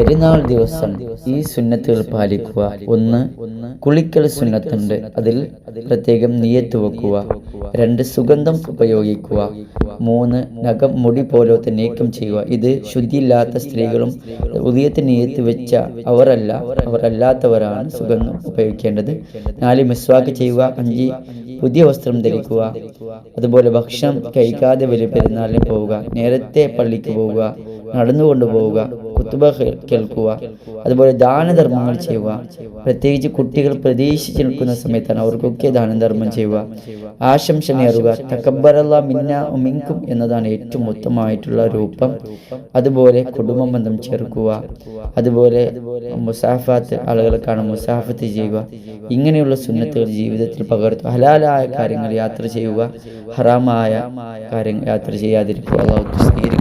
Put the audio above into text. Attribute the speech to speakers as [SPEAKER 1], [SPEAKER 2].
[SPEAKER 1] പെരുന്നാൾ ദിവസം ഈ സുന്നത്തുകൾ പാലിക്കുക. ഒന്ന്, കുളിക്കൽ സുന്നത്തുണ്ട്, അതിൽ പ്രത്യേകം നിയത്ത് വെക്കുക. 2, സുഗന്ധം ഉപയോഗിക്കുക. 3, നഖം മുടി പോലത്തെ നീക്കം ചെയ്യുക. ഇത് ശുദ്ധിയില്ലാത്ത സ്ത്രീകളും ഉദയത്തിന് നിയത്ത് വെച്ച അവരല്ലാത്തവരാണ് സുഗന്ധം ഉപയോഗിക്കേണ്ടത്. 4, മിസ്വാക്ക് ചെയ്യുക. 5, പുതിയ വസ്ത്രം ധരിക്കുക. അതുപോലെ ഭക്ഷണം കഴിക്കാതെ വലിയ പെരുന്നാളിന് പോവുക. നേരത്തെ പള്ളിക്ക് പോവുക. നടന്നുകൊണ്ട് പോവുക. കുത്തുബ കേൾക്കുക. അതുപോലെ ദാനധർമ്മങ്ങൾ ചെയ്യുക. പ്രത്യേകിച്ച് കുട്ടികൾ പ്രതീക്ഷിച്ച് നിൽക്കുന്ന സമയത്താണ് അവർക്കൊക്കെ ദാനധർമ്മം ചെയ്യുക. ആശംസ നേറുക. തഖബ്ബലല്ലാഹു മിന്നാ മിൻകും എന്നതാണ് ഏറ്റവും ഉത്തമമായിട്ടുള്ള രൂപം. അതുപോലെ കുടുംബ ബന്ധം ചേർക്കുക. അതുപോലെ മുസാഫാത്ത്, ആളുകളെ കാണാൻ മുസാഫത്ത് ചെയ്യുക. ഇങ്ങനെയുള്ള സുന്നത്തുകൾ ജീവിതത്തിൽ പകർത്തുക. ഹലാലായ കാര്യങ്ങൾ യാത്ര ചെയ്യുക, ഹറാമായ കാര്യങ്ങൾ യാത്ര ചെയ്യാതിരിക്കുക. അല്ലാഹു സ്വീകരിക്കട്ടെ.